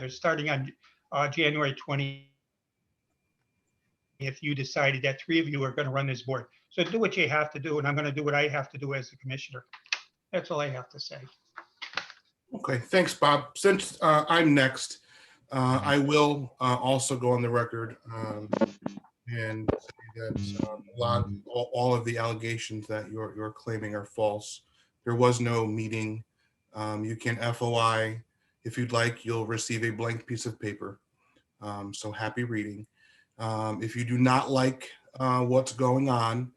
starting on January 20th, you decided that 3 of you are going to run this board. So do what you have to do, and I'm going to do what I have to do as the commissioner. That's all I have to say. Okay, thanks, Bob. Since I'm next, I will also go on the record and say that all of the allegations that you're claiming are false. There was no meeting. You can FOI. If you'd like, you'll receive a blank piece of paper. So happy reading. If you do not like what's going on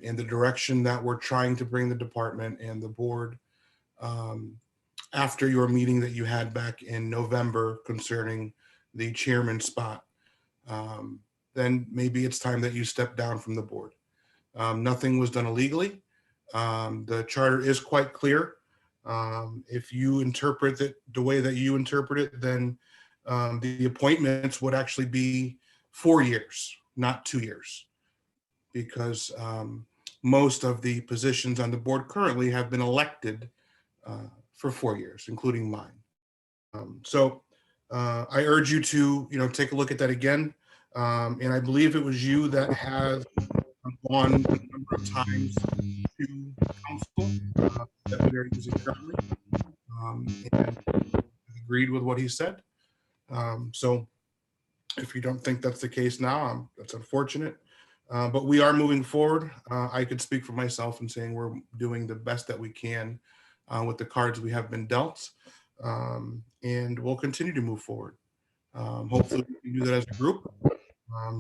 in the direction that we're trying to bring the department and the board, after your meeting that you had back in November concerning the chairman spot, then maybe it's time that you step down from the board. Nothing was done illegally. The charter is quite clear. If you interpret it the way that you interpret it, then the appointments would actually be 4 years, not 2 years, because most of the positions on the board currently have been elected for 4 years, including mine. So I urge you to, take a look at that again. And I believe it was you that has gone a number of times to council, Secretary Charlie, and agreed with what he said. So if you don't think that's the case now, that's unfortunate. But we are moving forward. I could speak for myself in saying we're doing the best that we can with the cards we have been dealt, and we'll continue to move forward. Hopefully we can do that as a group.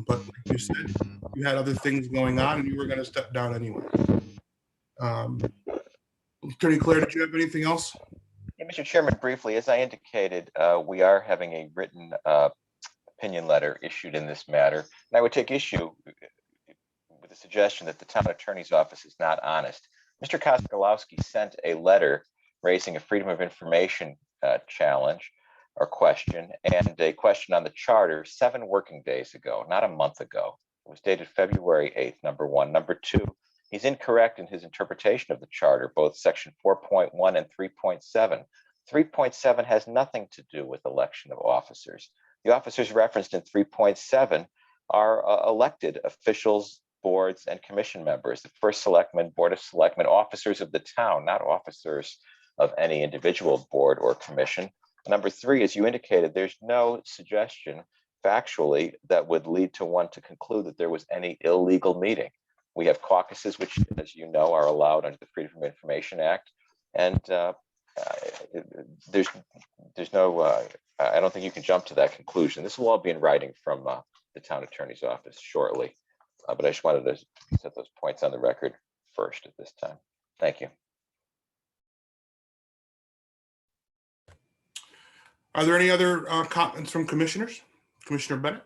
But like you said, you had other things going on and you were going to step down anyway. Attorney Claire, did you have anything else? Yeah, Mr. Chairman, briefly, as I indicated, we are having a written opinion letter issued in this matter. And I would take issue with the suggestion that the town attorney's office is not honest. Mr. Oczkowski sent a letter raising a freedom of information challenge or question, and a question on the charter 7 working days ago, not a month ago. It was dated February 8th, number 1. Number 2, he's incorrect in his interpretation of the charter, both section 4.1 and 3.7. 3.7 has nothing to do with election of officers. The officers referenced in 3.7 are elected officials, boards, and commission members, the first selectman, board of selectmen, officers of the town, not officers of any individual board or commission. Number 3, as you indicated, there's no suggestion factually that would lead to one to conclude that there was any illegal meeting. We have caucuses, which, as you know, are allowed under the Freedom of Information Act. And there's no, I don't think you can jump to that conclusion. This will all be in writing from the town attorney's office shortly. But I just wanted to set those points on the record first at this time. Thank you. Are there any other comments from commissioners? Commissioner Bennett?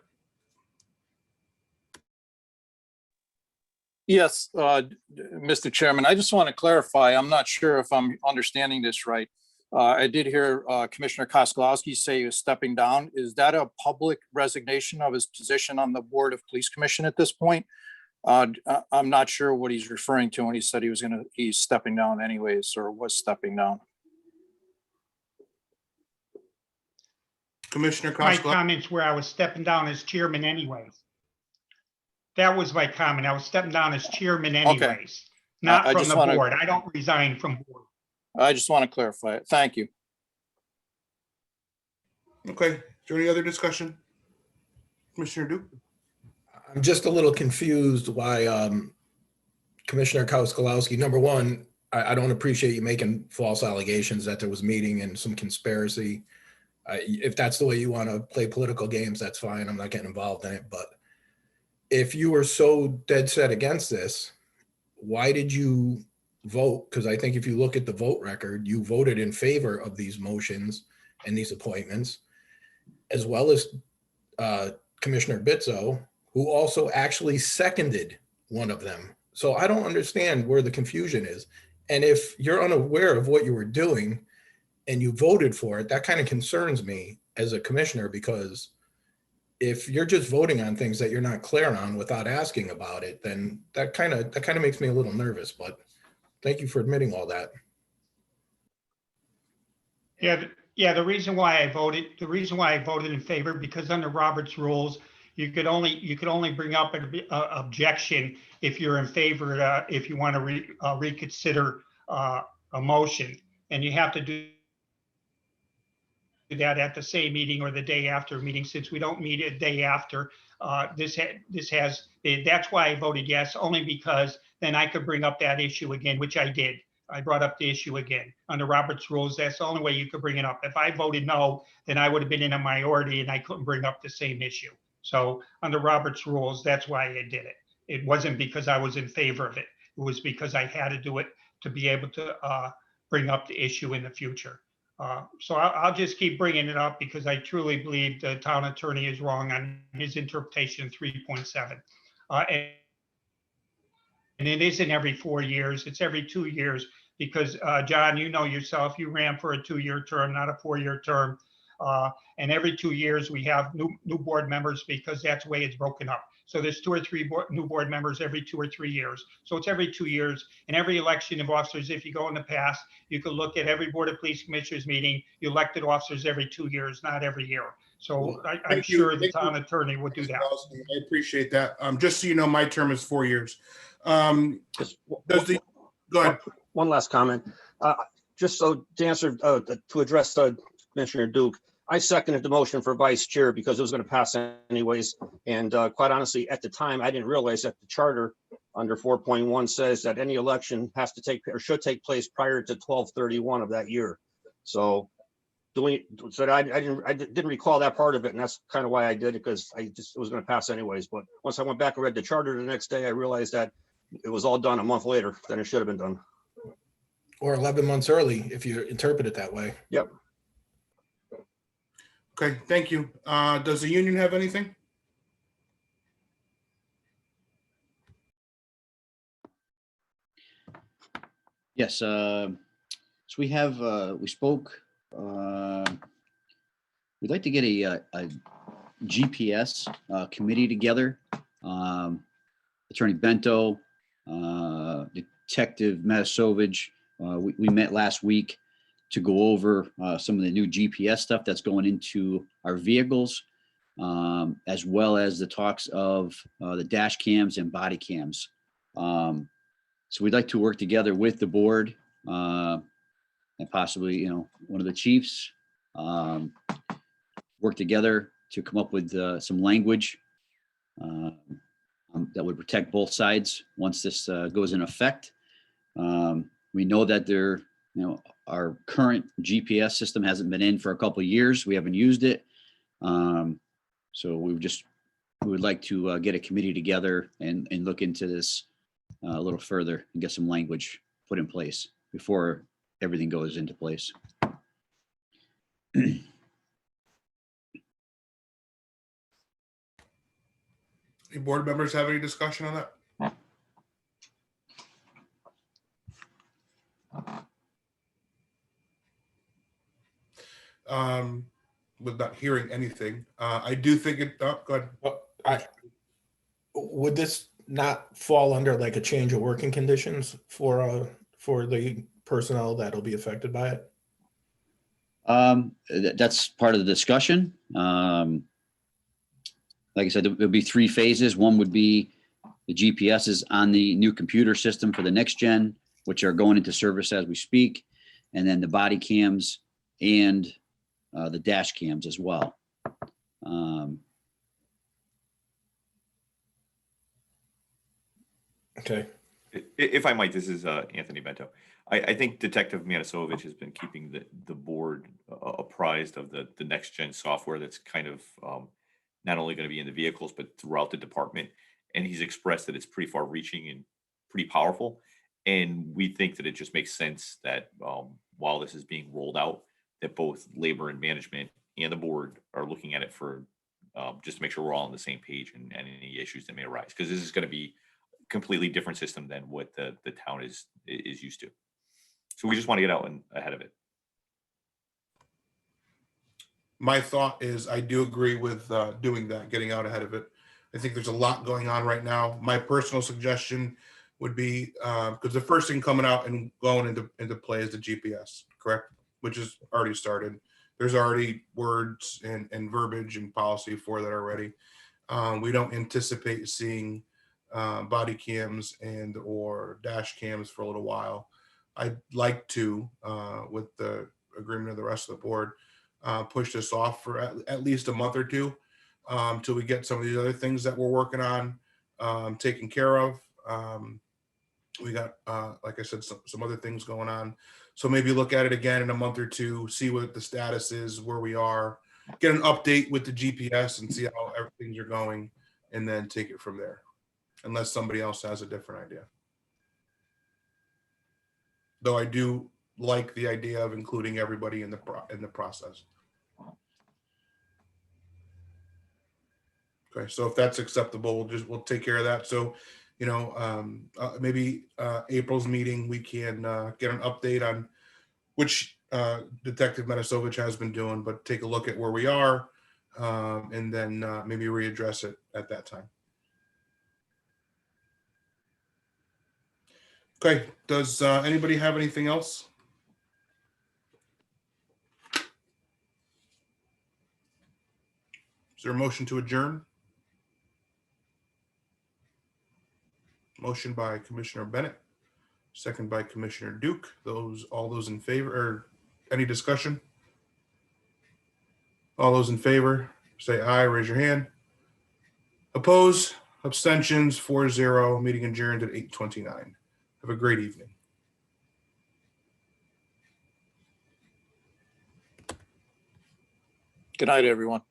Yes, Mr. Chairman, I just want to clarify. I'm not sure if I'm understanding this right. I did hear Commissioner Oczkowski say he was stepping down. Is that a public resignation of his position on the Board of Police Commission at this point? I'm not sure what he's referring to when he said he's stepping down anyways, or was stepping down. Commissioner My Oczkowski? comments where I was stepping down as chairman anyways. That was my comment. I was stepping down as chairman anyways, not from the board. I don't resign from board. I just want to clarify it. Thank you. Okay. Is there any other discussion? Commissioner Duke? I'm just a little confused why Commissioner Oczkowski, number one, I don't appreciate you making false allegations that there was meeting and some conspiracy. If that's the way you want to play political games, that's fine. I'm not getting involved in it. But if you were so dead set against this, why did you vote? Because I think if you look at the vote record, you voted in favor of these motions and these appointments, as well as Commissioner Bitso, who also actually seconded one of them. So I don't understand where the confusion is. And if you're unaware of what you were doing and you voted for it, that kind of concerns me as a commissioner, because if you're just voting on things that you're not clear on without asking about it, then that kind of makes me a little nervous. But thank you for admitting all that. Yeah, Yeah, the reason why I voted in favor, because under Robert's rules, you could only bring up an objection if you're in favor, if you want to reconsider a motion, and you have to do that at the same meeting or the day after meeting. Since we don't meet a day after, that's why I voted yes, only because then I could bring up that issue again, which I did. I brought up the issue again. Under Robert's rules, that's the only way you could bring it up. If I voted no, then I would have been in a minority and I couldn't bring up the same issue. So under Robert's rules, that's why I did it. It wasn't because I was in favor of it. It was because I had to do it to be able to bring up the issue in the future. So I'll just keep bringing it up because I truly believe the town attorney is wrong on his interpretation of 3.7. And it isn't every 4 years, it's every 2 years because John, you know yourself, you ran for a 2-year term, not a 4-year term. And every 2 years we have new board members because that's the way it's broken up. So there's 2 or 3 new board members every 2 or 3 years. So it's every 2 years. And every election of officers, if you go in the past, you could look at every Board of Police Commissioners meeting, you elected officers every 2 years, not every year. So I'm sure the town attorney would do that. I appreciate that. Just so you know, my term is 4 years. Go ahead. One last comment. Just so to answer, to address Commissioner Duke, I seconded the motion for vice chair because it was going to pass anyways. And quite honestly, at the time, I didn't realize that the charter under 4.1 says that any election has to take or should take place prior to 12/31 of that year. So I didn't recall that part of it, and that's kind of why I did it, because it was going to pass anyways. But once I went back and read the charter the next day, I realized that it was all done a month later than it should have been done. Or 11 months early, if you interpret it that way. Yep. Okay, thank you. Does the union have anything? Yes, so we have, we spoke, we'd like to get a GPS committee together. Attorney Bento, Detective Matasovich, we met last week to go over some of the new GPS stuff that's going into our vehicles, as well as the talks of the dash cams and body cams. So we'd like to work together with the board and possibly, one of the chiefs, work together to come up with some language that would protect both sides once this goes in effect. We know that our current GPS system hasn't been in for a couple of years. We haven't used it. So we would like to get a committee together and look into this a little further and get some language put in place before everything goes into place. Any board members have any discussion on that? With not hearing anything, I do think it. Oh, go ahead. Well, would this not fall under like a change of working conditions for the personnel that'll be affected by it? That's part of the discussion. Like I said, there'll be 3 phases. One would be the GPSs on the new computer system for the next gen, which are going into service as we speak, and then the body cams and the dash cams as well. Okay. If I might, this is Anthony Bento. I think Detective Matasovich has been keeping the board apprised of the next gen software that's kind of not only going to be in the vehicles, but throughout the department. And he's expressed that it's pretty far reaching and pretty powerful. And we think that it just makes sense that while this is being rolled out, that both labor and management and the board are looking at it for just to make sure we're all on the same page and any issues that may arise. Because this is going to be a completely different system than what the town is used to. So we just want to get out and ahead of it. My thought is I do agree with doing that, getting out ahead of it. I think there's a lot going on right now. My personal suggestion would be, because the first thing coming out and going into play is the GPS, correct? Which is already started. there's already words and verbiage and policy for that already. We don't anticipate seeing body cams and or dash cams for a little while. I'd like to, with the agreement of the rest of the board, push this off for at least a month or two till we get some of these other things that we're working on taken care of. We got, like I said, some other things going on. So maybe look at it again in a month or two, see what the status is, where we are, get an update with the GPS and see how everything's are going, and then take it from there, unless somebody else has a different idea. Though I do like the idea of including everybody in the process. Okay, so if that's acceptable, we'll take care of that. So, you know, maybe April's meeting, we can get an update on which Detective Metasovich has been doing, but take a look at where we are, and then maybe readdress it at that time. Okay, does anybody have anything else? Is there a motion to adjourn? Motion by Commissioner Bennett, second by Commissioner Duke. All those in favor, or any discussion? All those in favor, say aye, raise your hand. Oppose, abstentions, 4-0, meeting adjourned at 8:29. Have a great evening. Good night, everyone.